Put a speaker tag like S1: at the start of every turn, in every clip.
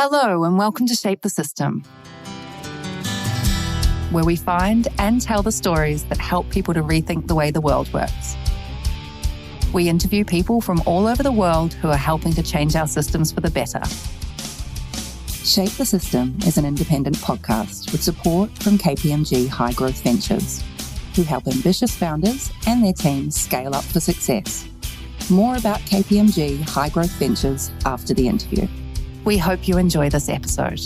S1: Hello and welcome to Shape the System, where we find and tell the stories that help people to rethink the way the world works. We interview people from all over the world who are helping to change our systems for the better. Shape the System is an independent podcast with support from KPMG High Growth Ventures, who help ambitious founders and their teams scale up for success. More about KPMG High Growth Ventures after the interview. We hope you enjoy this episode.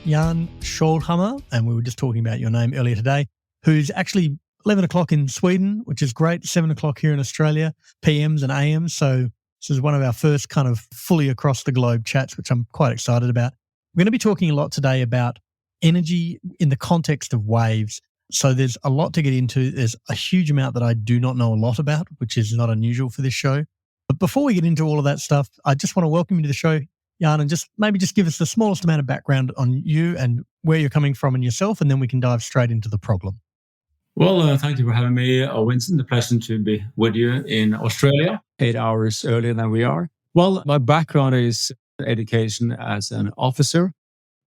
S2: Jan Skjoldhammer, and we were just talking about your name earlier today, who's actually 11 o'clock in Sweden, which is great, 7 o'clock here in Australia, PMs and AMs. So this is one of our first kind of fully across the globe chats, which I'm quite excited about. We're going to be talking a lot today about energy in the context of waves. So there's a lot to get into. There's a huge amount that I do not know a lot about, which is not unusual for this show. But before we get into all of that stuff, I just want to welcome you to the show, Jan, and just give us the smallest amount of background on you and where you're coming from and yourself, and then we can dive straight into the problem.
S3: Well, thank you for having me, Winston. A pleasure to be with you in Australia, 8 hours earlier than we are. Well, my background is education as an officer,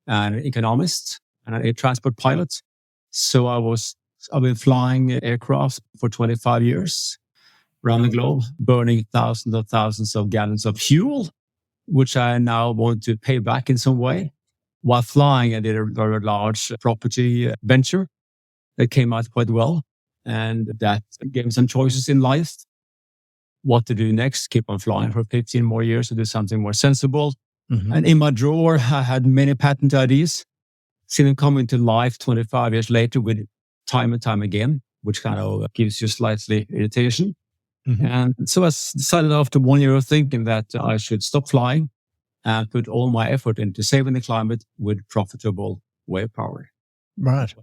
S3: an economist, and an air transport pilot. So I've been flying aircraft for 25 years around the globe, burning thousands of gallons of fuel, which I now want to pay back in some way. While flying, I did a very large property venture that came out quite well. And that gave me some choices in life. What to do next, keep on flying for 15 more years to do something more sensible. Mm-hmm. And in my drawer, I had many patent ideas. Seen them come into life 25 years later with time and time again, which kind of gives you slightly irritation. Mm-hmm. And so I decided after 1 year of thinking that I should stop flying and put all my effort into saving the climate with profitable wave power.
S2: Right.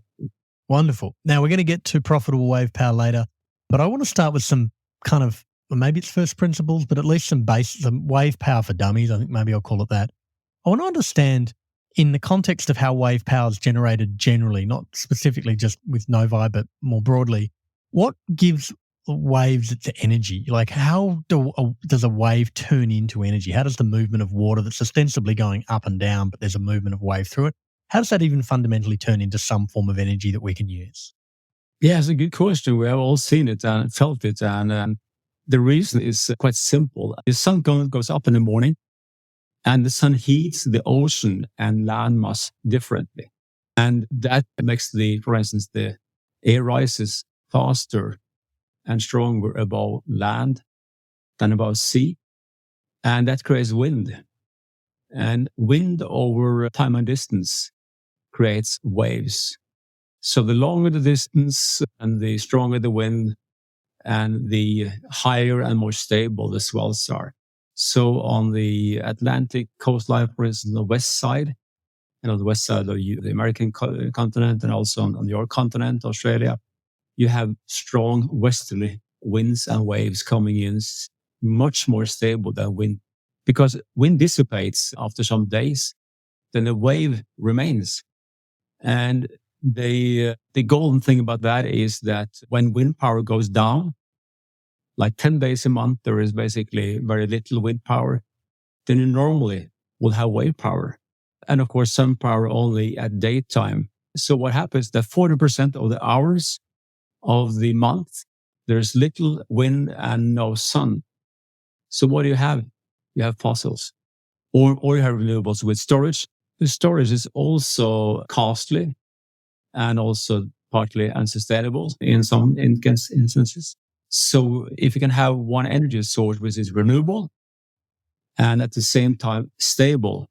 S2: Wonderful. Now we're going to get to profitable wave power later, but I want to start with some kind of, maybe it's first principles, but at least some wave power for dummies. I think maybe I'll call it that. I want to understand in the context of how wave power is generated generally, not specifically just with Novi, but more broadly, what gives waves its energy? Like how does a wave turn into energy? How does the movement of water that's ostensibly going up and down, but there's a movement of wave through it, how does that even fundamentally turn into some form of energy that we can use?
S3: Yeah, it's a good question. We have all seen it and felt it. And the reason is quite simple. The sun goes up in the morning and the sun heats the ocean and land mass differently. And that makes for instance, the air rises faster and stronger above land than above sea. And that creates wind. And wind over time and distance creates waves. So the longer the distance and the stronger the wind and the higher and more stable the swells are. So on the Atlantic coastline, for instance, on the west side, and on the west side of the American continent and also on your continent, Australia, you have strong westerly winds and waves coming in, much more stable than wind. Because wind dissipates after some days, then the wave remains. And the golden thing about that is that when wind power goes down, like 10 days a month, there is basically very little wind power, then you normally will have wave power. And of course, sun power only at daytime. So what happens that 40% of the hours of the month, there's little wind and no sun. So what do you have? You have fossils or you have renewables with storage. The storage is also costly and also partly unsustainable in some instances. So if you can have one energy source which is renewable and at the same time stable,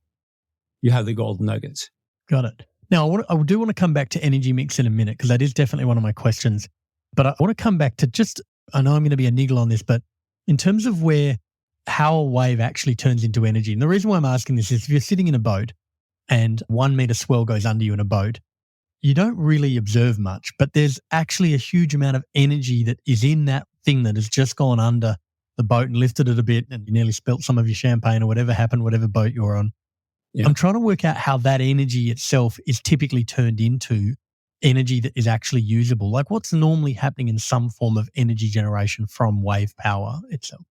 S3: you have the golden nugget.
S2: Got it. Now, I do want to come back to energy mix in a minute because that is definitely one of my questions. But I want to come back to I know I'm going to be a niggle on this, but in terms of how a wave actually turns into energy. And the reason why I'm asking this is if you're sitting in a boat and 1 meter swell goes under you in a boat, you don't really observe much, but there's actually a huge amount of energy that is in that thing that has just gone under the boat and lifted it a bit and you nearly spilt some of your champagne or whatever happened, whatever boat you're on. Yeah. I'm trying to work out how that energy itself is typically turned into energy that is actually usable. Like what's normally happening in some form of energy generation from wave power itself?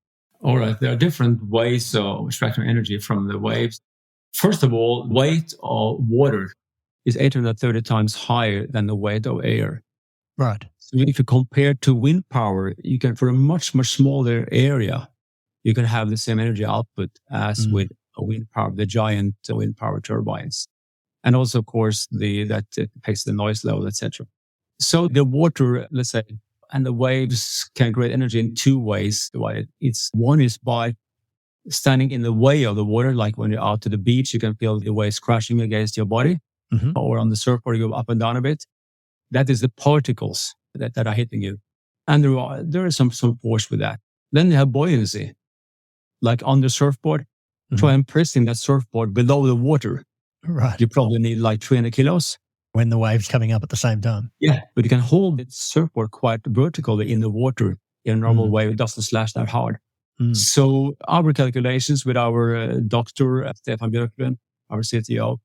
S3: All right. There are different ways of extracting energy from the waves. First of all, weight of water is 830 times higher than the weight of air.
S2: Right.
S3: So if you compare to wind power, you can, for a much, much smaller area, you can have the same energy output as with a wind power, the giant wind power turbines. And also, of course, that affects the noise level, etc. So the water, let's say, and the waves can create energy in two ways. One is by standing in the way of the water, like when you're out to the beach, you can feel the waves crashing against your body, or on the surfboard, you go up and down a bit. That is the particles that are hitting you. And there is some force with that. Then you have buoyancy, like on the surfboard. Try and pressing that surfboard below the water.
S2: Right.
S3: You probably need like 300 kilos.
S2: When the wave's coming up at the same time.
S3: Yeah, but you can hold the surfboard quite vertically in the water. In a normal wave, it doesn't slash that hard. So our calculations with our doctor, Stefan Björklund, our CTO,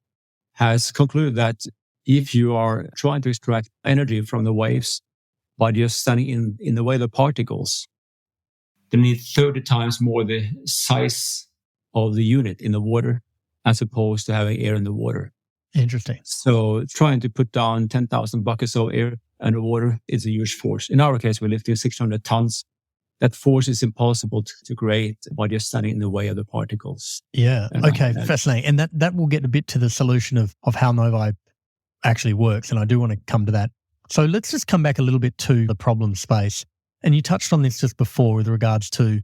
S3: has concluded that if you are trying to extract energy from the waves by just standing in the way of the particles, you need 30 times more the size of the unit in the water as opposed to having air in the water.
S2: Interesting.
S3: So trying to put down 10,000 buckets of air underwater is a huge force. In our case, we're lifting 600 tons. That force is impossible to create by just standing in the way of the particles.
S2: Yeah. Okay. Fascinating. And that will get a bit to the solution of how Novi actually works. And I do want to come to that. So let's just come back a little bit to the problem space. And you touched on this just before with regards to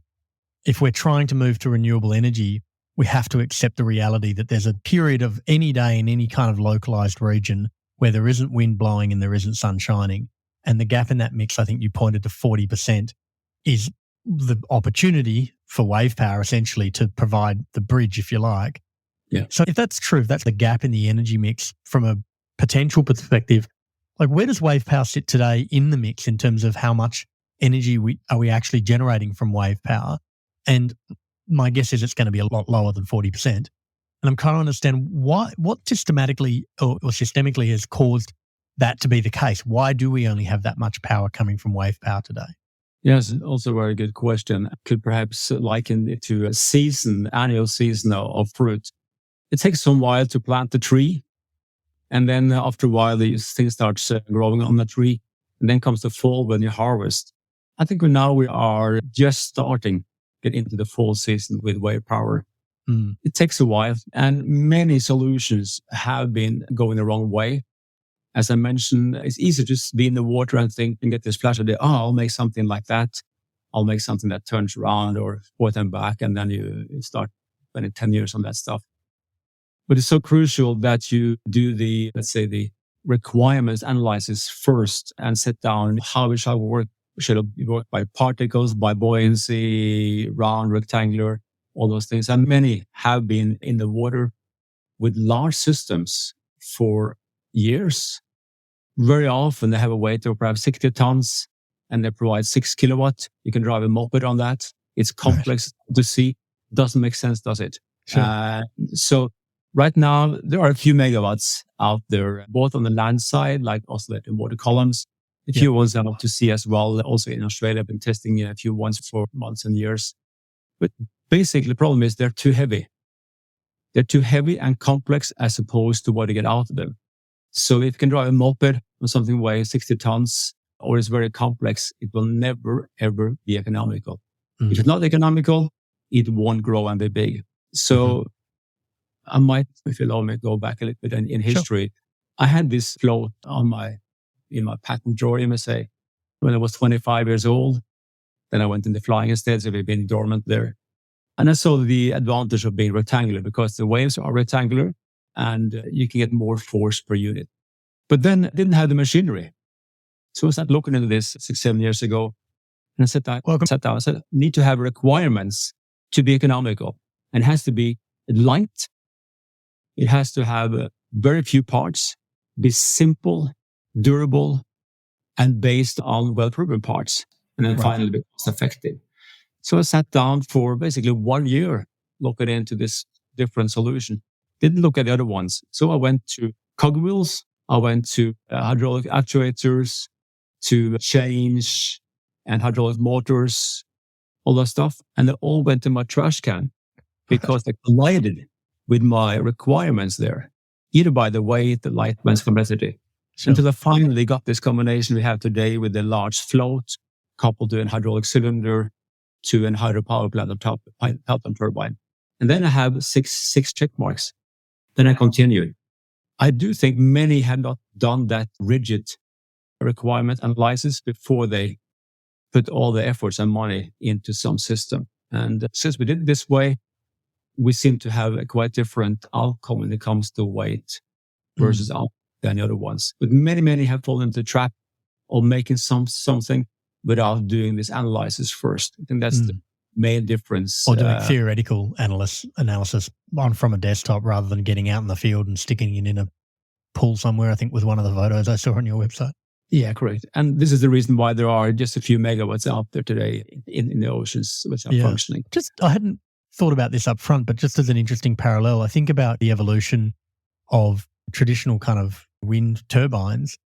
S2: if we're trying to move to renewable energy, we have to accept the reality that there's a period of any day in any kind of localized region where there isn't wind blowing and there isn't sun shining. And the gap in that mix, I think you pointed to 40%, is the opportunity for wave power essentially to provide the bridge, if you like.
S3: Yeah.
S2: So if that's true, if that's the gap in the energy mix from a potential perspective, like where does wave power sit today in the mix in terms of how much energy are we actually generating from wave power? And my guess is it's going to be a lot lower than 40%. And I'm trying to understand what systematically or systemically has caused that to be the case. Why do we only have that much power coming from wave power today?
S3: Yes, also a very good question. Could perhaps liken it to a annual season of fruit. It takes some while to plant the tree. And then after a while, these things start growing on the tree. And then comes the fall when you harvest. I think we are just starting get into the fall season with wave power. It takes a while, and many solutions have been going the wrong way. As I mentioned, it's easy to just be in the water and think and get this flash of I'll make something like that. I'll make something that turns around or forth and back, and then you start spending 10 years on that stuff. But it's so crucial that you do the requirements analysis first and set down how it shall work. Should it work by particles, by buoyancy, round, rectangular, all those things. And many have been in the water with large systems for years. Very often they have a weight of perhaps 60 tons and they provide 6 kilowatt. You can drive a moped on that. It's complex to see. Doesn't make sense, does it?
S2: Sure.
S3: So right now, there are a few megawatts out there, both on the land side, like oscillating water columns. A few ones are up to sea as well. Also in Australia, I've been testing a few ones for months and years. But basically, the problem is they're too heavy. They're too heavy and complex as opposed to what you get out of them. So if you can drive a moped on something weighing 60 tons or is very complex, it will never, ever be economical. If it's not economical, it won't grow and be big. So I might, if you allow me, go back a little bit in history. Sure. I had this float in my patent drawer, you may say, when I was 25 years old. Then I went into flying instead, so we've been dormant there. And I saw the advantage of being rectangular because the waves are rectangular and you can get more force per unit. But then I didn't have the machinery. So I started looking into this 6-7 years ago. And I sat down, I said, need to have requirements to be economical. And it has to be light. It has to have very few parts, be simple, durable, and based on well-proven parts. And then finally be cost-effective. So I sat down for basically 1 year looking into this different solution. Didn't look at the other ones. So I went to cogwheels. I went to hydraulic actuators, to change and hydraulic motors, all that stuff, and they all went in my trash can because they collided with my requirements there, either by the weight, the light, mass complexity.
S2: Sure.
S3: Until I finally got this combination we have today with the large float coupled to an hydraulic cylinder to an hydropower plant on top, Pelton turbine. And then I have six check marks. Then I continued. I do think many have not done that rigid requirement analysis before they put all the efforts and money into some system. And since we did it this way, we seem to have a quite different outcome when it comes to weight versus output than the other ones. But many have fallen into the trap of making something without doing this analysis first. I think that's the main difference.
S2: Or doing theoretical analysis from a desktop rather than getting out in the field and sticking it in a pool somewhere, I think was one of the photos I saw on your website.
S3: Yeah, correct. And this is the reason why there are just a few megawatts out there today in the oceans which are functioning.
S2: I hadn't thought about this up front, but just as an interesting parallel, I think about the evolution of traditional kind of wind turbines,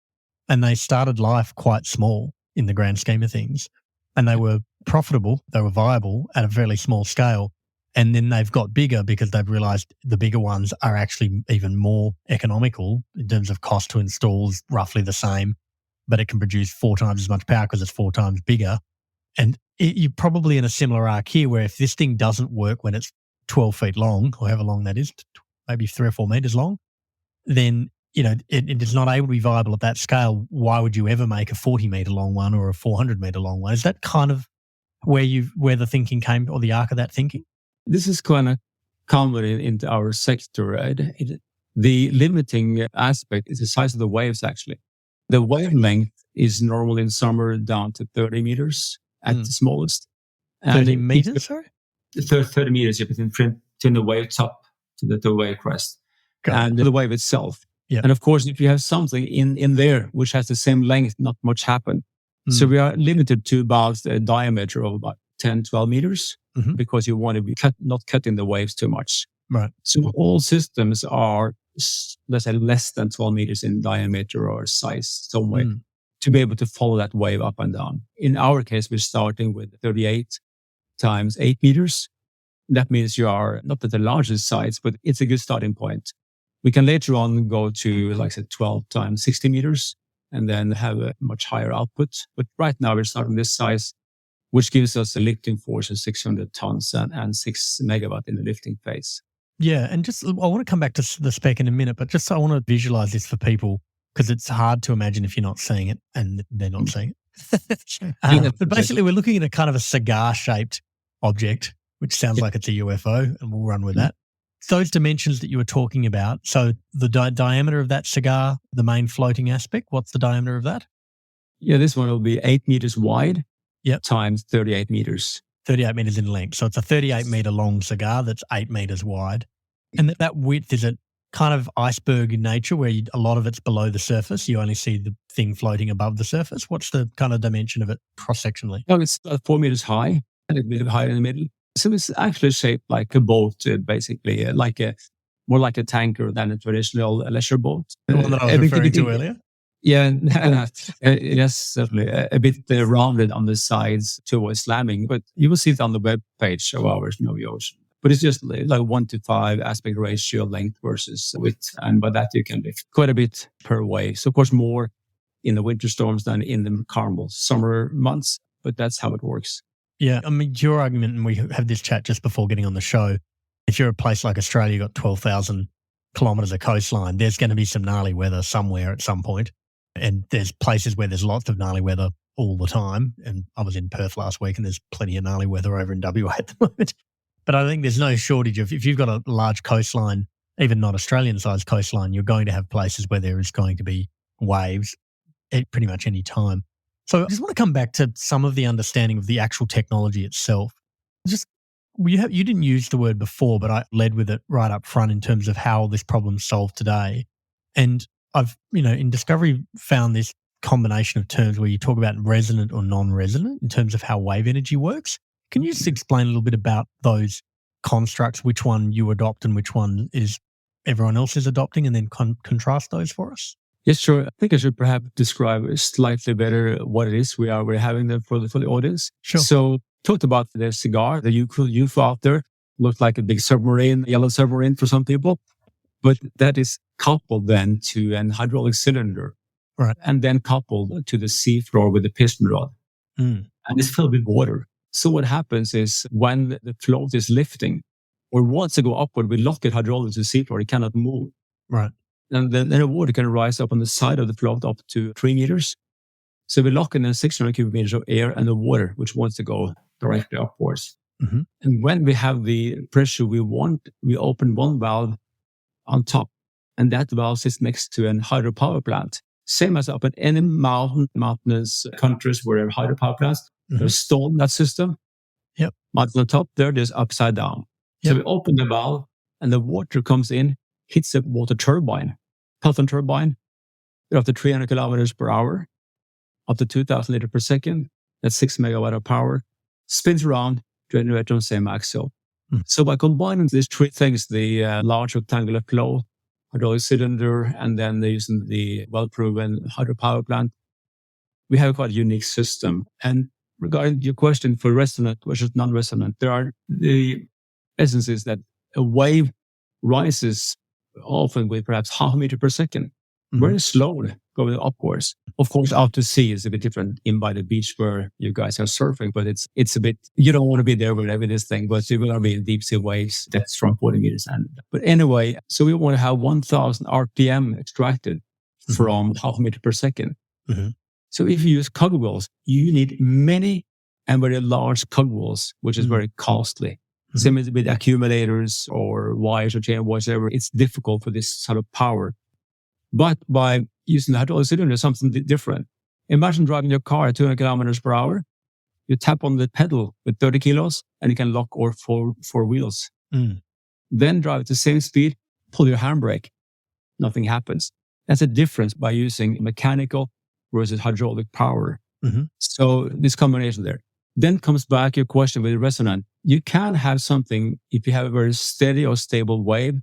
S2: and they started life quite small in the grand scheme of things, and they were profitable, they were viable at a fairly small scale. And then they've got bigger because they've realized the bigger ones are actually even more economical in terms of cost to install is roughly the same, but it can produce 4 times as much power because it's 4 times bigger. And you're probably in a similar arc here where if this thing doesn't work when it's 12 feet long, or however long that is, maybe 3 or 4 meters long, then it is not able to be viable at that scale. Why would you ever make a 40-meter long one or a 400-meter long one? Is that kind of where the thinking came, or the arc of that thinking?
S3: This is kind of common into our sector. Right? The limiting aspect is the size of the waves, actually. The wavelength is normally in summer down to 30 meters at the smallest.
S2: 30 meters, sorry?
S3: 30 meters, between the wave top to the wave crest. And the wave itself.
S2: Yeah.
S3: And of course, if you have something in there which has the same length, not much happen. So we are limited to about a diameter of about 10, 12 meters because you want to be not cutting the waves too much.
S2: Right.
S3: So all systems are, let's say, less than 12 meters in diameter or size, some way, to be able to follow that wave up and down. In our case, we're starting with 38 times 8 meters. That means you are not at the largest size, but it's a good starting point. We can later on go to, like I said, 12 times 60 meters and then have a much higher output. But right now we're starting this size, which gives us a lifting force of 600 tons and 6 megawatt in the lifting phase.
S2: Yeah. And I want to come back to the spec in a minute, but I want to visualize this for people because it's hard to imagine if you're not seeing it and they're not seeing it. But basically we're looking at a kind of a cigar-shaped object, which sounds like it's a UFO, and we'll run with that. Those dimensions that you were talking about, so the diameter of that cigar, the main floating aspect, what's the diameter of that?
S3: Yeah, this one will be 8 meters wide times 38 meters.
S2: 38 meters in length. So it's a 38-meter long cigar that's 8 meters wide. And that width, is it kind of iceberg in nature where a lot of it's below the surface? You only see the thing floating above the surface? What's the kind of dimension of it cross-sectionally?
S3: No, it's 4 meters high and a bit higher in the middle. So it's actually shaped like a boat, basically, more like a tanker than a traditional leisure boat.
S2: The one that I was referring to earlier?
S3: Yeah, yes, certainly. A bit rounded on the sides towards slamming, but you will see it on the web page of ours, NoviOcean. But it's just like 1:5 aspect ratio length versus width. And by that, you can lift quite a bit per wave. So, of course, more in the winter storms than in the calm summer months, but that's how it works.
S2: Yeah, I mean, your argument, and we had this chat just before getting on the show, if you're a place like Australia, you've got 12,000 kilometres of coastline, there's going to be some gnarly weather somewhere at some point. And there's places where there's lots of gnarly weather all the time. And I was in Perth last week and there's plenty of gnarly weather over in WA at the moment. But I think there's no shortage of, if you've got a large coastline, even not Australian-sized coastline, you're going to have places where there is going to be waves at pretty much any time. So I just want to come back to some of the understanding of the actual technology itself. You didn't use the word before, but I led with it right up front in terms of how this problem's solved today. And I've, in Discovery found this combination of terms where you talk about resonant or non-resonant in terms of how wave energy works. Can you just explain a little bit about those constructs, which one you adopt and which one is everyone else is adopting, and then contrast those for us?
S3: Yes, sure. I think I should perhaps describe slightly better what it is we're having there for the audience.
S2: Sure.
S3: So talked about the cigar, the UFO out there, looked like a big submarine, a yellow submarine for some people. But that is coupled then to an hydraulic cylinder.
S2: Right.
S3: And then coupled to the seafloor with a piston rod.
S2: Mm.
S3: And it's filled with water. So what happens is when the float is lifting or wants to go upward, we lock it hydraulically to the seafloor. It cannot move.
S2: Right.
S3: And then the water can rise up on the side of the float up to 3 meters. So we lock in 600 cubic meters of air and the water, which wants to go directly upwards.
S2: Mm-hmm.
S3: And when we have the pressure we want, we open one valve on top. And that valve sits next to an hydropower plant. Same as up in any mountainous countries where there are hydropower plants.
S2: Mm-hmm.
S3: There's stone in that system.
S2: Yep.
S3: Mountain on top there's upside down.
S2: Yep.
S3: So we open the valve and the water comes in, hits the water turbine, Pelton turbine, up to 300 kilometers per hour, up to 2,000 liters per second. That's 6 megawatt of power. Spins around, generates on the same axle.
S2: Mm.
S3: So by combining these three things, the large rectangular flow, hydraulic cylinder, and then using the well-proven hydropower plant, we have quite a unique system. And regarding your question for resonant versus non-resonant, the essence is that a wave rises often with perhaps half a meter per second, very slowly going upwards. Of course, out to sea is a bit different in by the beach where you guys are surfing, but it's a bit, you don't want to be there with this thing, but you're going to be in deep sea waves that's from 40 meters. But anyway, so we want to have 1,000 RPM extracted from half a meter per second.
S2: Mm-hmm.
S3: So if you use cogwheels, you need many and very large cogwheels, which is very costly. Mm-hmm. Same as with accumulators or wires or chain whatever, it's difficult for this sort of power. But by using the hydraulic cylinder, something different. Imagine driving your car at 200 kilometers per hour. You tap on the pedal with 30 kilos and you can lock or four wheels.
S2: Mm.
S3: Then drive at the same speed, pull your handbrake. Nothing happens. That's a difference by using mechanical versus hydraulic power.
S2: Mm-hmm.
S3: So this combination there. Then comes back your question with resonant. You can have something, if you have a very steady or stable wave,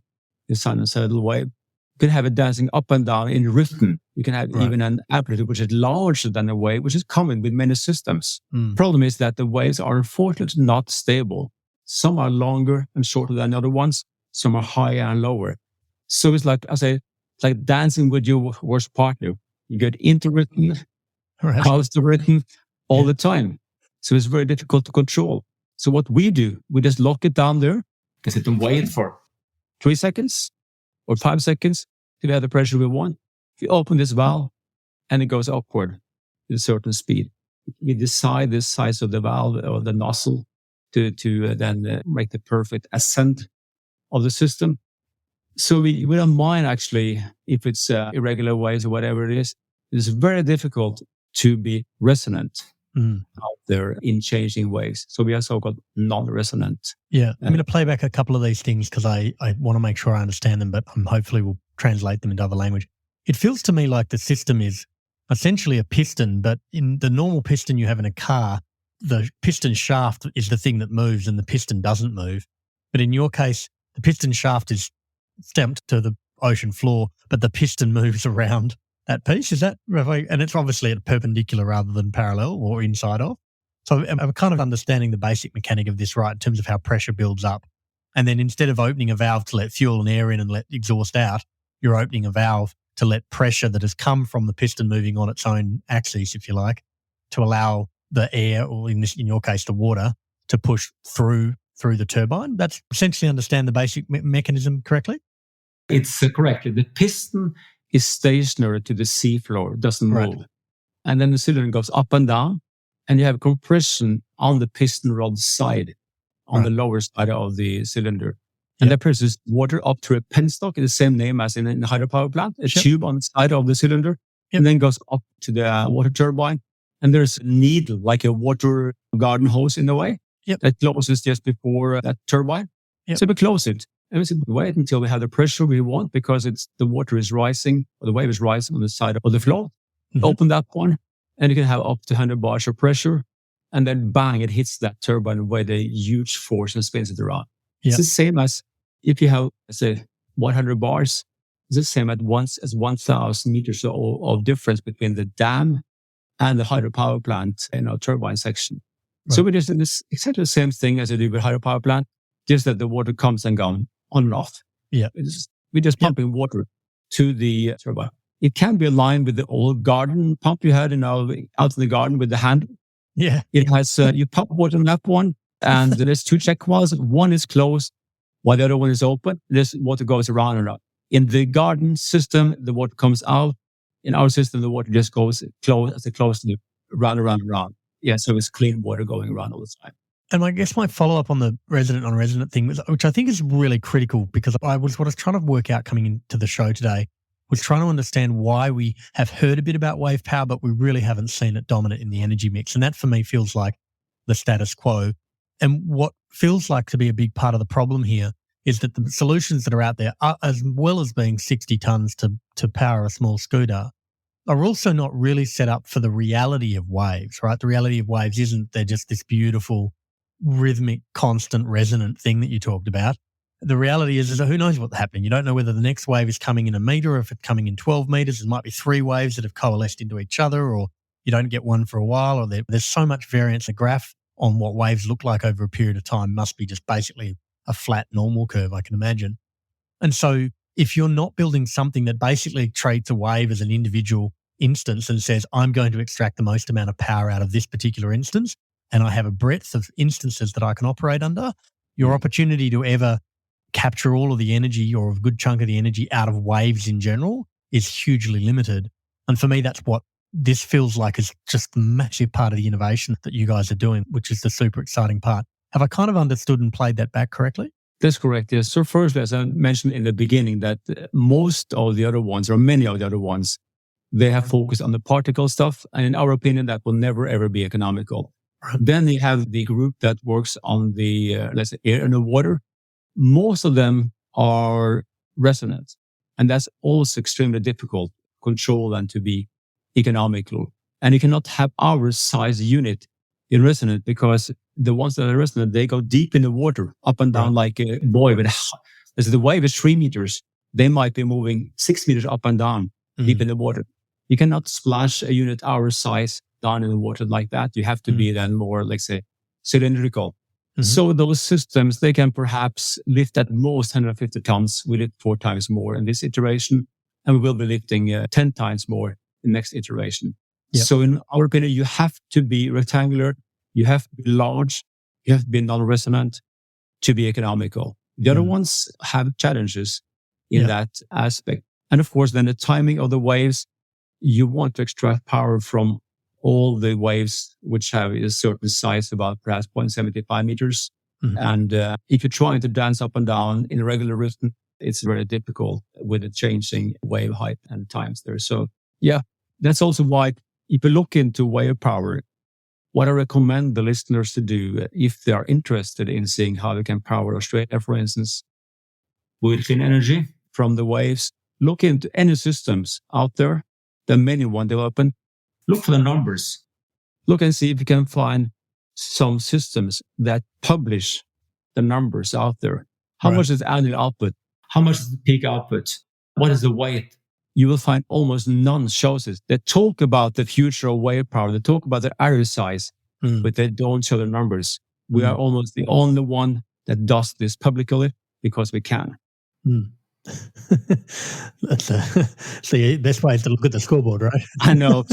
S3: the sinusoidal wave, you can have it dancing up and down in rhythm. You can have even an amplitude which is larger than a wave, which is common with many systems. Problem is that the waves are unfortunately not stable. Some are longer and shorter than other ones. Some are higher and lower. So it's like, I say, like dancing with your worst partner. You get into rhythm, out the rhythm all the time. So it's very difficult to control. So what we do, we just lock it down there, can sit and wait for 3 seconds or 5 seconds to have the pressure we want. We open this valve and it goes upward at a certain speed. We decide the size of the valve or the nozzle to then make the perfect ascent of the system. So we don't mind actually if it's irregular waves or whatever it is. It's very difficult to be resonant out there in changing waves. So we are so-called non-resonant.
S2: Yeah. I'm going to play back a couple of these things because I want to make sure I understand them, but hopefully we'll translate them into other language. It feels to me like the system is essentially a piston, but in the normal piston you have in a car, the piston shaft is the thing that moves and the piston doesn't move. But in your case, the piston shaft is stamped to the ocean floor, but the piston moves around that piece. Is that right? And it's obviously at a perpendicular rather than parallel or inside of. So I'm kind of understanding the basic mechanic of this, right, in terms of how pressure builds up. And then instead of opening a valve to let fuel and air in and let exhaust out, you're opening a valve to let pressure that has come from the piston moving on its own axis, if you like, to allow the air, or in your case, the water, to push through the turbine. That's essentially understand the basic mechanism correctly?
S3: It's correctly. The piston is stationary to the seafloor, doesn't move.
S2: Right.
S3: And then the cylinder goes up and down, and you have compression on the piston rod side, on the lower side of the cylinder. And that presses water up through a penstock, the same name as in a hydropower plant, a tube on the side of the cylinder, and then goes up to the water turbine. And there's a needle, like a water garden hose in a way, that closes just before that turbine. So we close it. And we wait until we have the pressure we want because the water is rising, or the wave is rising on the side of the float. Open that one, and you can have up to 100 bars of pressure. And then bang, it hits that turbine with a huge force and spins it around. It's the same as if you have, let's say, 100 bars. It's the same as 1,000 meters of difference between the dam and the hydropower plant in our turbine section. So we just do this exactly the same thing as we do with hydropower plant, just that the water comes and goes on and off.
S2: Yeah.
S3: We're just pumping water to the turbine. It can be aligned with the old garden pump you had out in the garden with the hand.
S2: Yeah.
S3: It has, you pump water in that one, and there's two check valves. One is closed while the other one is open. This water goes around and around. In the garden system, the water comes out. In our system, the water just goes close to the round, around. Yeah, so it's clean water going around all the time.
S2: And I guess my follow-up on the resident thing, which I think is really critical, because what I was trying to work out coming into the show today was trying to understand why we have heard a bit about wave power, but we really haven't seen it dominant in the energy mix. And that for me feels like the status quo. And what feels like to be a big part of the problem here is that the solutions that are out there, as well as being 60 tons to power a small scooter, are also not really set up for the reality of waves, right? The reality of waves isn't they're just this beautiful, rhythmic, constant, resonant thing that you talked about. The reality is who knows what's happening. You don't know whether the next wave is coming in a meter or if it's coming in 12 meters. There might be 3 waves that have coalesced into each other, or you don't get one for a while, or there's so much variance. A graph on what waves look like over a period of time must be just basically a flat normal curve, I can imagine. And so if you're not building something that basically treats a wave as an individual instance and says, I'm going to extract the most amount of power out of this particular instance, and I have a breadth of instances that I can operate under, your opportunity to ever capture all of the energy or a good chunk of the energy out of waves in general is hugely limited. And for me, that's what this feels like is just a massive part of the innovation that you guys are doing, which is the super exciting part. Have I kind of understood and played that back correctly?
S3: That's correct, yes. So first, as I mentioned in the beginning, that most of the other ones, or many of the other ones, they have focused on the particle stuff. And in our opinion, that will never, ever be economical. Then you have the group that works on the, let's say, air and the water. Most of them are resonant. And that's also extremely difficult to control and to be economical. And you cannot have our size unit in resonant, because the ones that are resonant, they go deep in the water, up and down like a buoy. But as the wave is 3 meters, they might be moving 6 meters up and down deep in the water. You cannot splash a unit our size down in the water like that. You have to be then more, let's say, cylindrical. So those systems, they can perhaps lift at most 150 tons. We lift 4 times more in this iteration, and we will be lifting 10 times more in the next iteration. So in our opinion, you have to be rectangular, you have to be large, you have to be non-resonant to be economical. The other ones have challenges in that aspect. And of course, then the timing of the waves, you want to extract power from all the waves which have a certain size, about perhaps 0.75 meters. And if you're trying to dance up and down in a regular rhythm, it's very difficult with the changing wave height and times there. So that's also why if you look into wave power, what I recommend the listeners to do, if they are interested in seeing how they can power Australia, for instance, with clean energy from the waves, look into any systems out there. There are many one development. Look for the numbers. Look and see if you can find some systems that publish the numbers out there. How much is the annual output? How much is the peak output? What is the weight? You will find almost none shows it. They talk about the future of wave power. They talk about the area size, but they don't show the numbers. We are almost the only one that does this publicly because we can.
S2: That's the best way is to look at the scoreboard, right?
S3: I know.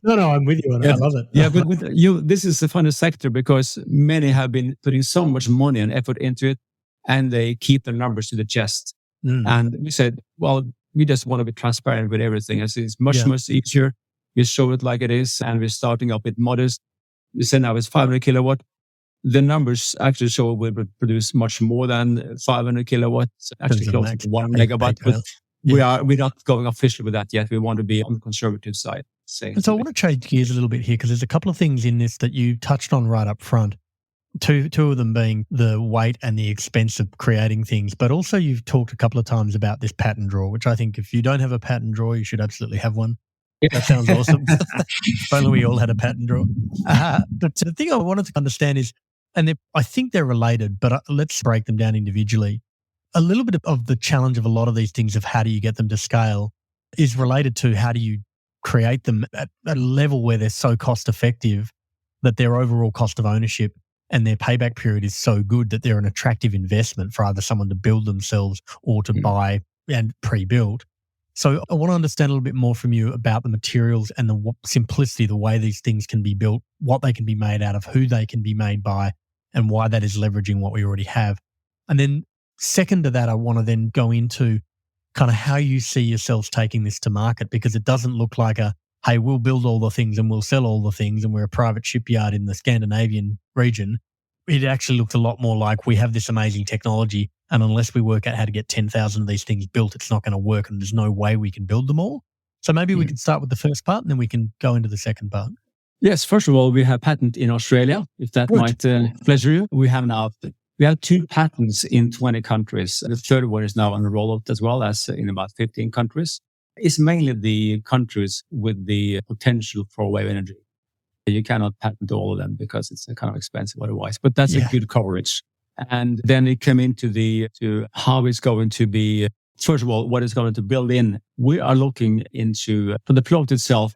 S2: No, I'm with you on it. I love it.
S3: Yeah, but with this is a funny sector because many have been putting so much money and effort into it, and they keep the numbers to the chest. And we said, well, we just want to be transparent with everything. It's much easier. We show it like it is, and we're starting up with modest. We say now it's 500 kilowatt. The numbers actually show we will produce much more than 500 kilowatts, actually close to 1 megawatt. But we're not going officially with that yet. We want to be on the conservative side.
S2: And so I want to change gears a little bit here because there's a couple of things in this that you touched on right up front. Two of them being the weight and the expense of creating things, but also you've talked a couple of times about this pattern drawer, which I think if you don't have a pattern drawer, you should absolutely have one. That sounds awesome. If only we all had a pattern drawer. But the thing I wanted to understand is, and I think they're related, but let's break them down individually. A little bit of the challenge of a lot of these things of how do you get them to scale is related to how do you create them at a level where they're so cost effective that their overall cost of ownership and their payback period is so good that they're an attractive investment for either someone to build themselves or to buy and pre-build. So I want to understand a little bit more from you about the materials and the simplicity, the way these things can be built, what they can be made out of, who they can be made by, and why that is leveraging what we already have. And then second to that, I want to then go into kind of how you see yourselves taking this to market, because it doesn't look like hey, we'll build all the things and we'll sell all the things and we're a private shipyard in the Scandinavian region. It actually looks a lot more like we have this amazing technology, and unless we work out how to get 10,000 of these things built, it's not going to work, and there's no way we can build them all. So maybe we can start with the first part and then we can go into the second part.
S3: Yes, first of all, we have patent in Australia, if that might pleasure you. We have 2 patents in 20 countries. The third one is now on the rollout as well, as in about 15 countries. It's mainly the countries with the potential for wave energy. You cannot patent all of them because it's kind of expensive otherwise, but that's a good coverage. And then it came into to how it's going to be, first of all, what it's going to build in. We are looking into, for the plot itself,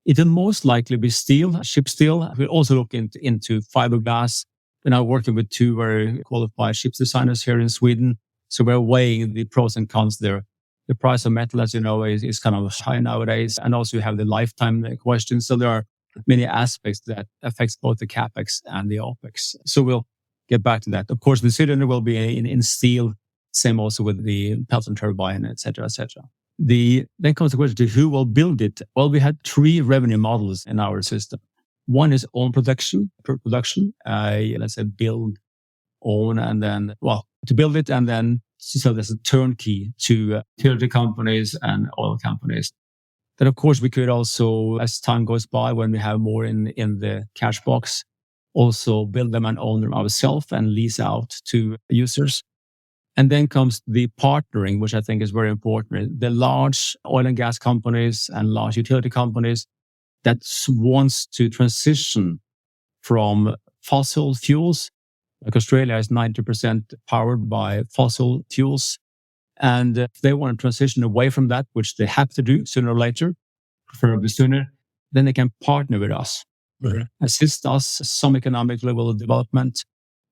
S3: it will most likely be steel, ship steel. We'll also look into fiberglass. We're now working with 2 very qualified ship designers here in Sweden. So we're weighing the pros and cons there. The price of metal, as you know, is kind of high nowadays. And also you have the lifetime question. So there are many aspects that affects both the CapEx and the OpEx. So we'll get back to that. Of course, the cylinder will be in steel. Same also with the Pelton turbine, et cetera, et cetera. Then comes the question to who will build it. Well, we had 3 revenue models in our system. One is own production, let's say build, own, and then, to build it and then so there's a turnkey to utility companies and oil companies. Then, of course, we could also, as time goes by, when we have more in the cash box, also build them and own them ourselves and lease out to users. And then comes the partnering, which I think is very important. The large oil and gas companies and large utility companies that wants to transition from fossil fuels, like Australia is 90% powered by fossil fuels. And if they want to transition away from that, which they have to do sooner or later, preferably sooner, then they can partner with us, assist us some economic level of development,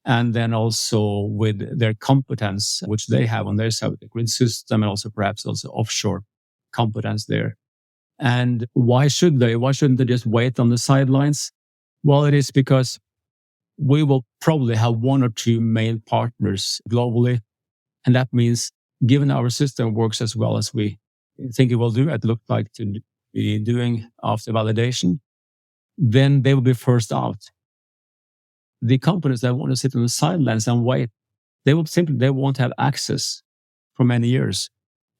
S3: and then also with their competence, which they have on their side, the grid system, and also perhaps also offshore competence there. And why shouldn't they just wait on the sidelines? Well, it is because we will probably have 1 or 2 main partners globally. And that means given our system works as well as we think it will do, it looked like to be doing after validation, then they will be first out. The companies that want to sit on the sidelines and wait, they won't have access for many years.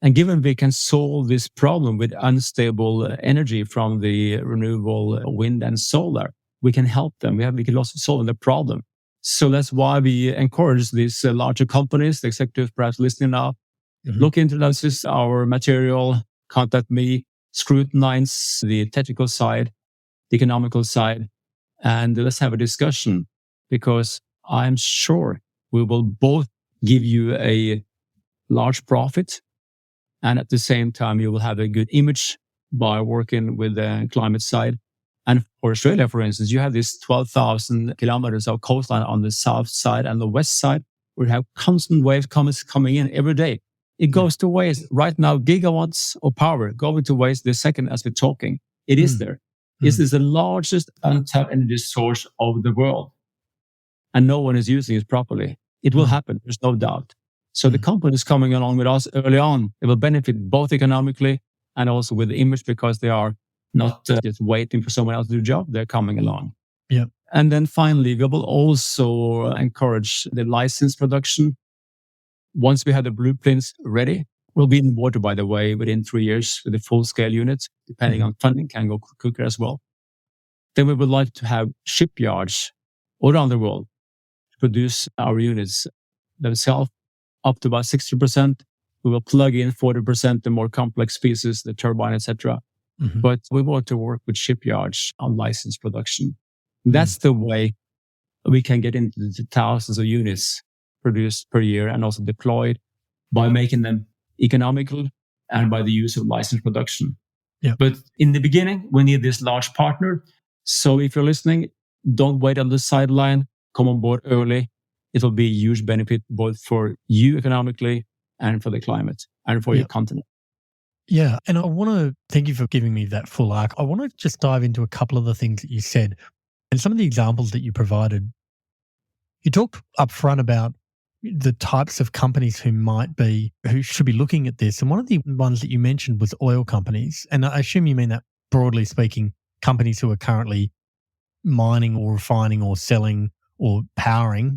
S3: And given we can solve this problem with unstable energy from the renewable wind and solar, we can help them. We can also solve the problem. So that's why we encourage these larger companies, the executives perhaps listening now, look into this, our material, contact me, scrutinize the technical side, the economical side, and let's have a discussion, because I'm sure we will both give you a large profit, and at the same time, you will have a good image by working with the climate side. And for Australia, for instance, you have this 12,000 kilometers of coastline on the south side and the west side, where you have constant waves coming in every day. It goes to waste right now, gigawatts of power going to waste the second as we're talking. It is there. This is the largest untapped energy source of the world. And no one is using it properly. It will happen. There's no doubt. So the companies coming along with us early on, it will benefit both economically and also with the image, because they are not just waiting for someone else to do the job. They're coming along.
S2: Yeah.
S3: And then finally, we will also encourage the license production. Once we have the blueprints ready, we'll be in water, by the way, within 3 years with the full-scale units, depending on funding, can go quicker as well. Then we would like to have shipyards all around the world to produce our units themselves up to about 60%. We will plug in 40%, the more complex pieces, the turbine, etc. But we want to work with shipyards on license production. That's the way we can get into the thousands of units produced per year and also deployed, by making them economical and by the use of license production.
S2: Yeah.
S3: But in the beginning, we need this large partner. So if you're listening, don't wait on the sideline, come on board early. It will be a huge benefit both for you economically and for the climate and for your continent.
S2: Yeah. And I want to thank you for giving me that full arc. I want to just dive into a couple of the things that you said and some of the examples that you provided. You talked up front about the types of companies who should be looking at this. And one of the ones that you mentioned was oil companies. And I assume you mean that, broadly speaking, companies who are currently mining or refining or selling or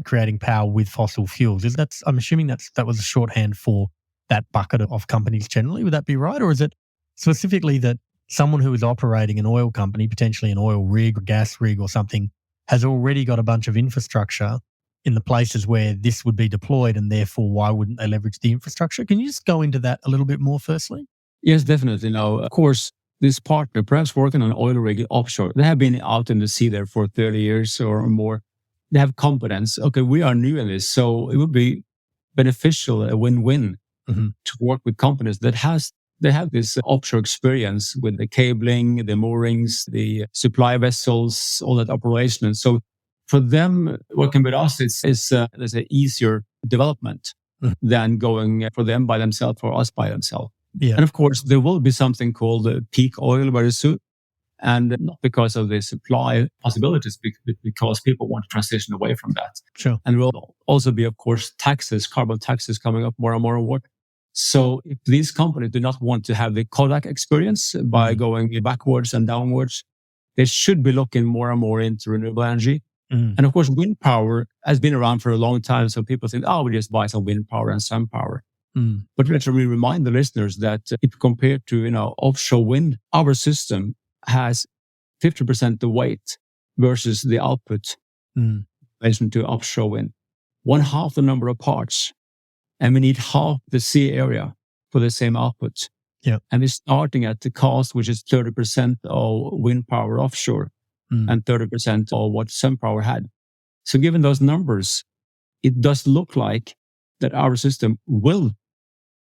S2: creating power with fossil fuels. I'm assuming that was a shorthand for that bucket of companies generally. Would that be right? Or is it specifically that someone who is operating an oil company, potentially an oil rig or gas rig or something, has already got a bunch of infrastructure in the places where this would be deployed, and therefore why wouldn't they leverage the infrastructure? Can you just go into that a little bit more firstly?
S3: Yes, definitely. Now, of course, this partner, perhaps working on an oil rig offshore, they have been out in the sea there for 30 years or more. They have competence. Okay, we are new in this, so it would be beneficial, a win-win, to work with companies that they have this offshore experience with the cabling, the moorings, the supply vessels, all that operation. And so for them, working with us is there's an easier development than going for them by themselves or us by themselves.
S2: Yeah.
S3: And of course, there will be something called peak oil very soon. And not because of the supply possibilities, but because people want to transition away from that.
S2: Sure.
S3: And there will also be, of course, carbon taxes coming up more and more and more. So if these companies do not want to have the Kodak experience by going backwards and downwards, they should be looking more and more into renewable energy. And of course, wind power has been around for a long time. So people think, we just buy some wind power and sun power. But let me remind the listeners that if compared to, offshore wind, our system has 50% the weight versus the output in relation to offshore wind. 1/2 the number of parts. And we need half the sea area for the same output.
S2: Yeah.
S3: And it's starting at the cost, which is 30% of wind power offshore and 30% of what sun power had. So given those numbers, it does look like that our system will,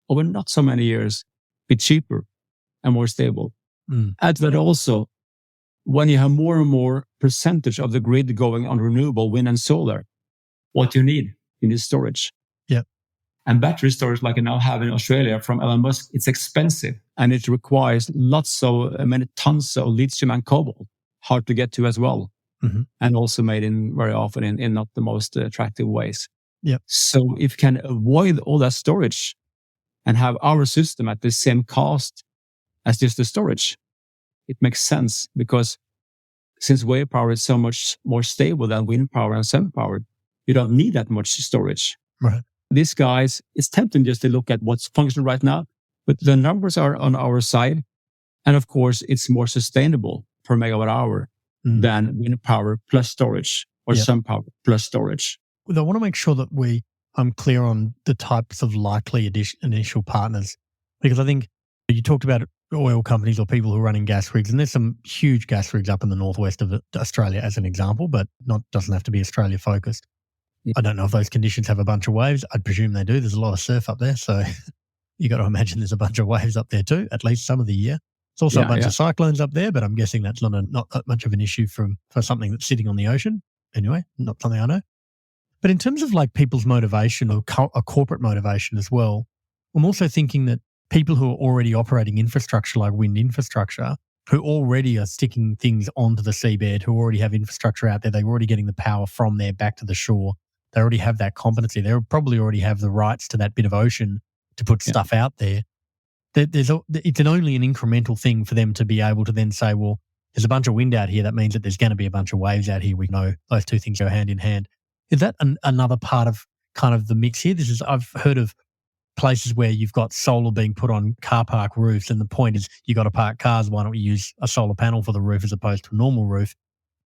S3: over not so many years, be cheaper and more stable. Add to that also, when you have more and more percentage of the grid going on renewable wind and solar, what you need storage.
S2: Yeah.
S3: And battery storage, like you now have in Australia from Elon Musk, it's expensive and it requires many tons of lithium and cobalt, hard to get to as well. And also made very often in not the most attractive ways.
S2: Yeah.
S3: So if you can avoid all that storage and have our system at the same cost as just the storage, it makes sense, because since wave power is so much more stable than wind power and sun power, you don't need that much storage.
S2: Right.
S3: These guys, it's tempting just to look at what's functioning right now, but the numbers are on our side. And of course, it's more sustainable per megawatt hour than wind power plus storage or sun power plus storage.
S2: Well, I want to make sure that I'm clear on the types of likely initial partners, because I think you talked about oil companies or people who are running gas rigs, and there's some huge gas rigs up in the northwest of Australia as an example, but doesn't have to be Australia focused. Yeah. I don't know if those conditions have a bunch of waves. I'd presume they do. There's a lot of surf up there, so you got to imagine there's a bunch of waves up there too, at least some of the year. There's also a bunch of cyclones up there, but I'm guessing that's not that much of an issue for something that's sitting on the ocean. Anyway, not something I know. But in terms of like people's motivation or a corporate motivation as well, I'm also thinking that people who are already operating infrastructure like wind infrastructure, who already are sticking things onto the seabed, who already have infrastructure out there, they're already getting the power from there back to the shore. They already have that competency. They probably already have the rights to that bit of ocean to put stuff out there. It's only an incremental thing for them to be able to then say, well, there's a bunch of wind out here. That means that there's going to be a bunch of waves out here. We know those two things go hand in hand. Is that another part of kind of the mix here? I've heard of places where you've got solar being put on car park roofs, and the point is you got to park cars. Why don't we use a solar panel for the roof as opposed to a normal roof?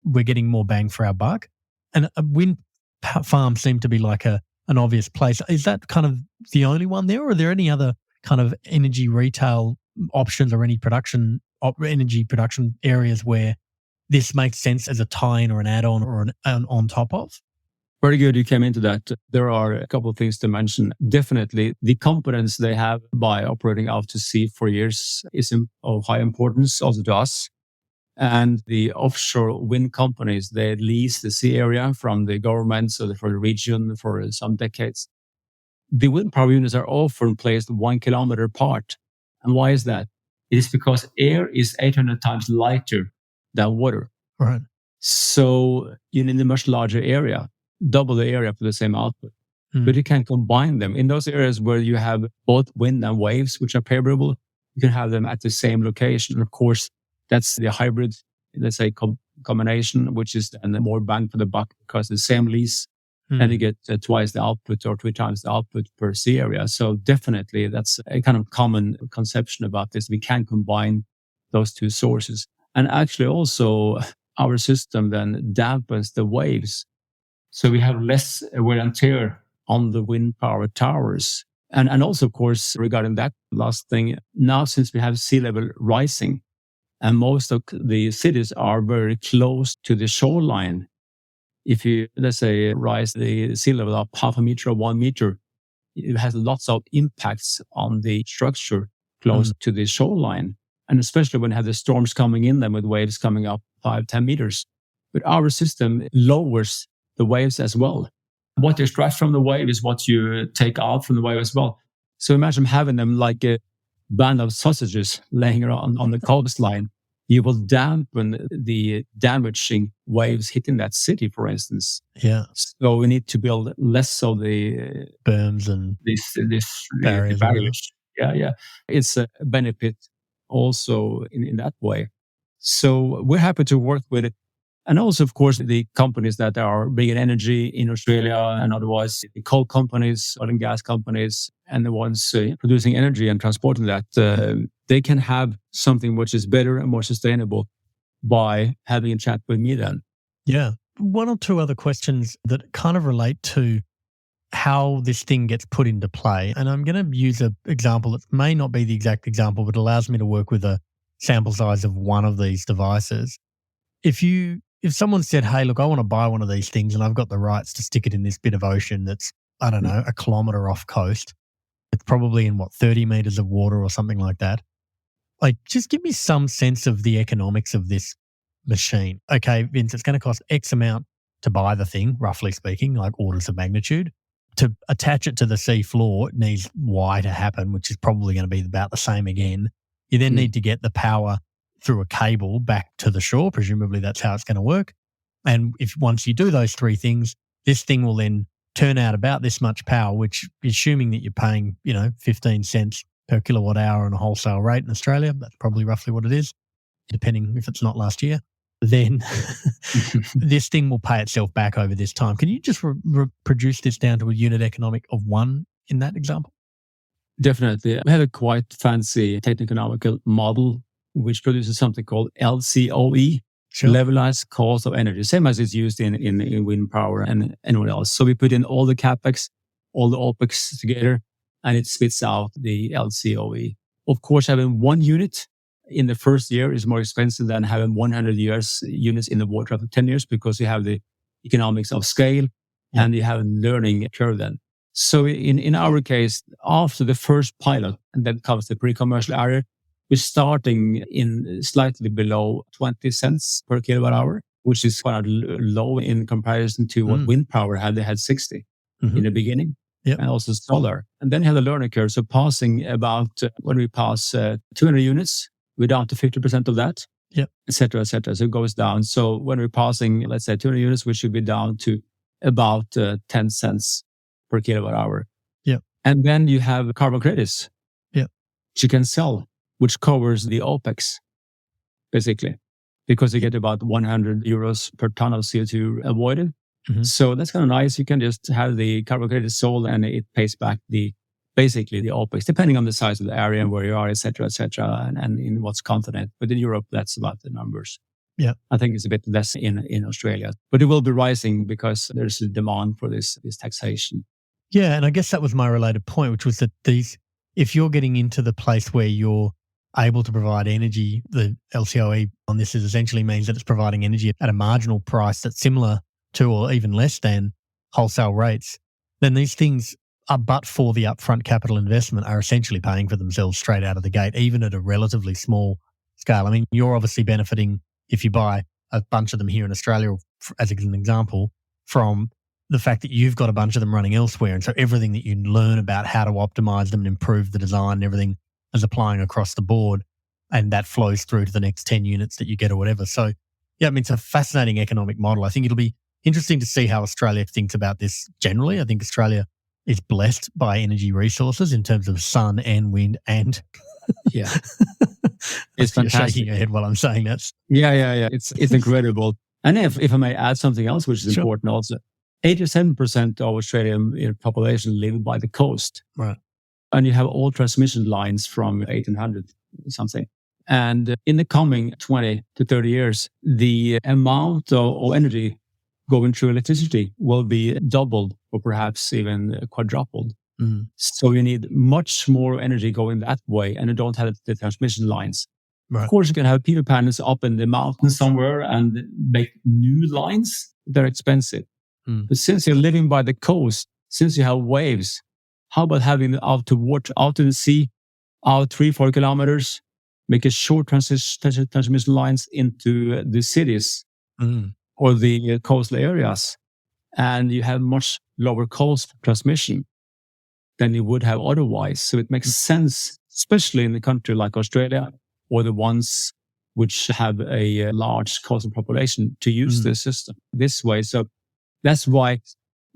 S2: We're getting more bang for our buck. And wind farms seem to be like an obvious place. Is that kind of the only one there, or are there any other kind of energy retail options or any energy production areas where this makes sense as a tie-in or an add-on or an on top of?
S3: Very good. You came into that. There are a couple of things to mention. Definitely, the competence they have by operating out to sea for years is of high importance also to us. And the offshore wind companies, they lease the sea area from the government, so for the region for some decades. The wind power units are often placed 1 kilometer apart. And why is that? It is because air is 800 times lighter than water.
S2: Right.
S3: So you need a much larger area, double the area for the same output. But you can combine them. In those areas where you have both wind and waves, which are favorable, you can have them at the same location. And of course, that's the hybrid, let's say, combination, which is then more bang for the buck because the same lease, and you get twice the output or 3 times the output per sea area. So definitely that's a kind of common conception about this. We can combine those two sources. And actually also our system then dampens the waves. So we have less wear and tear on the wind power towers. And also, of course, regarding that last thing, now since we have sea level rising, and most of the cities are very close to the shoreline. If you, let's say, rise the sea level up 0.5 meter or 1 meter, it has lots of impacts on the structure close to the shoreline. And especially when you have the storms coming in then with waves coming up 5-10 meters. But our system lowers the waves as well. What you extract from the wave is what you take out from the wave as well. So imagine having them like a band of sausages laying around on the coastline. You will dampen the damaging waves hitting that city, for instance.
S2: Yeah.
S3: So we need to build less of the
S2: berms and
S3: this
S2: barriers.
S3: Yeah. It's a benefit also in that way. So we're happy to work with it. And also, of course, the companies that are big in energy in Australia and otherwise, the coal companies, oil and gas companies, and the ones producing energy and transporting that, they can have something which is better and more sustainable by having a chat with me then.
S2: Yeah. 1 or 2 other questions that kind of relate to how this thing gets put into play. And I'm going to use an example that may not be the exact example, but allows me to work with a sample size of one of these devices. If someone said, hey, look, I want to buy one of these things and I've got the rights to stick it in this bit of ocean that's, I don't know, 1 kilometer off coast. It's probably in 30 meters of water or something like that. Like, just give me some sense of the economics of this machine. Okay, Vince, it's going to cost X amount to buy the thing, roughly speaking, like orders of magnitude. To attach it to the sea floor, it needs Y to happen, which is probably going to be about the same again. You then need to get the power through a cable back to the shore. Presumably that's how it's going to work. And once you do those 3 things, this thing will then turn out about this much power, which, assuming that you're paying, 15 cents per kilowatt hour on a wholesale rate in Australia, that's probably roughly what it is, depending if it's not last year, then this thing will pay itself back over this time. Can you just reproduce this down to a unit economic of 1 in that example?
S3: Definitely. We have a quite fancy techno-economical model which produces something called LCOE, levelized cost of energy, same as it's used in wind power and anywhere else. So we put in all the CapEx, all the OpEx together, and it spits out the LCOE. Of course, having 1 unit in the first year is more expensive than having 100 units in the water after 10 years because you have the economics of scale and you have a learning curve then. So in our case, after the first pilot, and then comes the pre-commercial area, we're starting in slightly below 20 cents per kilowatt hour, which is quite low in comparison to what wind power had. They had 60 in the beginning, and also solar. And then you have the learning curve. So passing about, when we pass 200 units, we're down to 50% of that, et cetera, et cetera. So it goes down. So when we're passing, let's say 200 units, we should be down to about 10 cents per kilowatt hour. And then you have carbon credits, which you can sell, which covers the OpEx, basically, because you get about 100 euros per ton of CO2 avoided. So that's kind of nice. You can just have the carbon credit sold and it pays back basically the OpEx, depending on the size of the area and where you are, et cetera, and in what's continent. But in Europe, that's about the numbers. I think it's a bit less in Australia, but it will be rising because there's a demand for this taxation.
S2: Yeah, and I guess that was my related point, which was that if you're getting into the place where you're able to provide energy, the LCOE on this essentially means that it's providing energy at a marginal price that's similar to or even less than wholesale rates, then these things, but for the upfront capital investment, are essentially paying for themselves straight out of the gate, even at a relatively small scale. I mean, you're obviously benefiting if you buy a bunch of them here in Australia, as an example, from the fact that you've got a bunch of them running elsewhere. And so everything that you learn about how to optimize them and improve the design and everything is applying across the board. And that flows through to the next 10 units that you get or whatever. So, yeah, I mean, it's a fascinating economic model. I think it'll be interesting to see how Australia thinks about this generally. I think Australia is blessed by energy resources in terms of sun and wind and...
S3: Yeah. It's fantastic.
S2: You're shaking your head while I'm saying that.
S3: Yeah. It's incredible. And if I may add something else, which is important also, 87% of Australian population live by the coast.
S2: Right.
S3: And you have all transmission lines from 1800 something. And in the coming 20 to 30 years, the amount of energy going through electricity will be doubled or perhaps even quadrupled.
S2: Mm.
S3: So you need much more energy going that way, and you don't have the transmission lines.
S2: Right.
S3: Of course, you can have PV panels up in the mountains somewhere and make new lines. They're expensive.
S2: Mm.
S3: But since you're living by the coast, since you have waves, how about having it out to water, out to the sea, out 3-4 kilometers, make a short transmission lines into the cities or the coastal areas, and you have much lower cost transmission than you would have otherwise. So it makes sense, especially in a country like Australia or the ones which have a large coastal population, to use the system this way. So that's why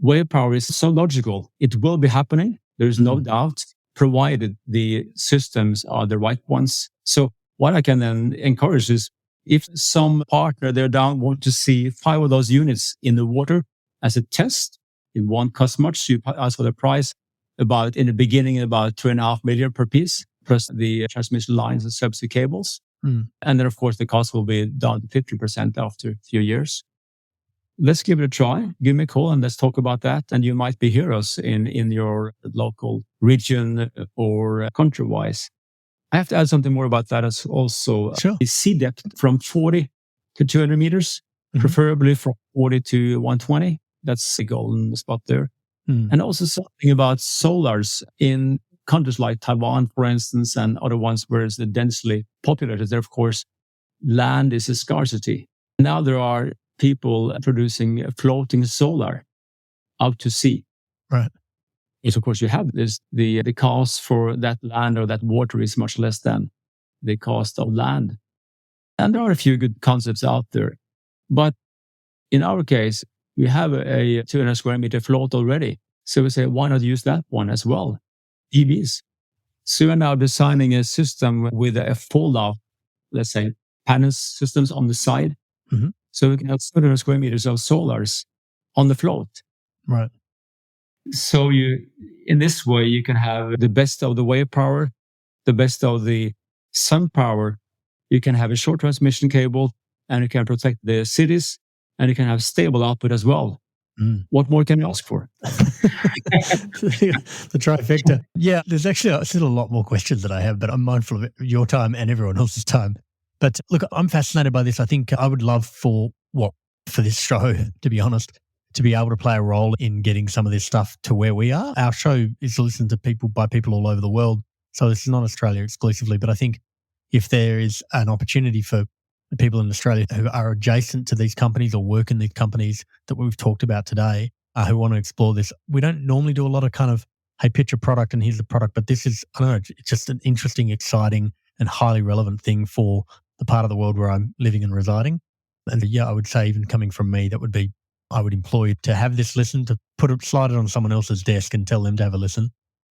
S3: wave power is so logical. It will be happening. There's no doubt, provided the systems are the right ones. So what I can then encourage is, if some partner there down want to see 5 of those units in the water as a test, it won't cost much. You ask for the price about, in the beginning, about 2.5 million per piece, plus the transmission lines and subsea cables. And then, of course, the cost will be down to 50% after a few years. Let's give it a try. Give me a call and let's talk about that. And you might be heroes in your local region or country-wise. I have to add something more about that as also.
S2: Sure.
S3: The sea depth from 40 to 200 meters, preferably from 40 to 120. That's the golden spot there. And also something about solars in countries like Taiwan, for instance, and other ones where it's densely populated. There, of course, land is a scarcity. Now there are people producing floating solar out to sea.
S2: Right.
S3: Yes, of course, you have this. The cost for that land or that water is much less than the cost of land. And there are a few good concepts out there. But in our case, we have a 200 square meter float already. So we say, why not use that one as well? EVs. So we're now designing a system with a fold-out, let's say, panel systems on the side. So we can have 200 square meters of solars on the float.
S2: Right.
S3: So in this way, you can have the best of the wave power, the best of the sun power. You can have a short transmission cable, and you can protect the cities, and you can have stable output as well. What more can you ask for?
S2: The trifecta. Yeah, there's actually still a lot more questions that I have, but I'm mindful of your time and everyone else's time. But look, I'm fascinated by this. I think I would love for this show, to be honest, to be able to play a role in getting some of this stuff to where we are. Our show is listened to by people all over the world. So this is not Australia exclusively, but I think if there is an opportunity for the people in Australia who are adjacent to these companies or work in these companies that we've talked about today, who want to explore this, we don't normally do a lot of kind of, hey, pitch a product and here's the product, but this is, I don't know, it's just an interesting, exciting and highly relevant thing for the part of the world where I'm living and residing. And yeah, I would say, even coming from me, I would employ you to have this listen, to slide it on someone else's desk and tell them to have a listen.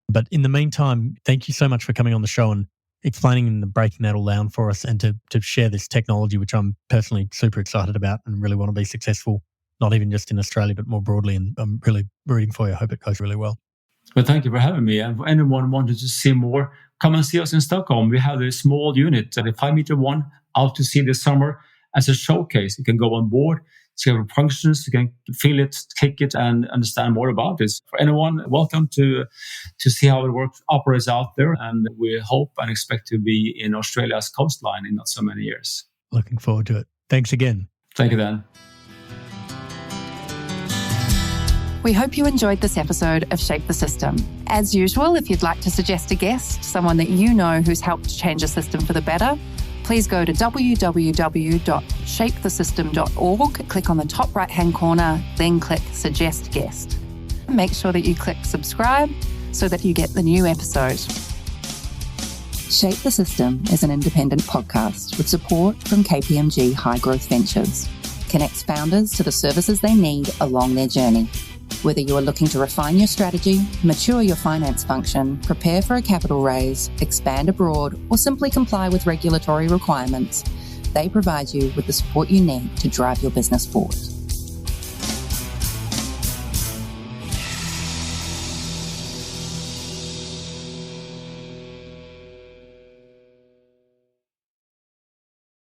S2: But in the meantime, thank you so much for coming on the show and explaining and breaking that all down for us, and to share this technology, which I'm personally super excited about and really want to be successful, not even just in Australia, but more broadly. And I'm really rooting for you. I hope it goes really well.
S3: Well, thank you for having me. And for anyone wanted to see more, come and see us in Stockholm. We have a small unit, the 5-meter one, out to sea this summer as a showcase. You can go on board, see how it functions, you can feel it, kick it, and understand more about this. For anyone, welcome to see how it operates out there. And we hope and expect to be in Australia's coastline in not so many years.
S2: Looking forward to it. Thanks again.
S3: Thank you, Dan.
S1: We hope you enjoyed this episode of Shape the System. As usual, if you'd like to suggest a guest, someone that you know who's helped change a system for the better, please go to www.shapethesystem.org, click on the top right-hand corner, then click Suggest Guest. Make sure that you click subscribe so that you get the new episode. Shape the System is an independent podcast with support from KPMG High Growth Ventures. Connects founders to the services they need along their journey. Whether you are looking to refine your strategy, mature your finance function, prepare for a capital raise, expand abroad, or simply comply with regulatory requirements, they provide you with the support you need to drive your business forward.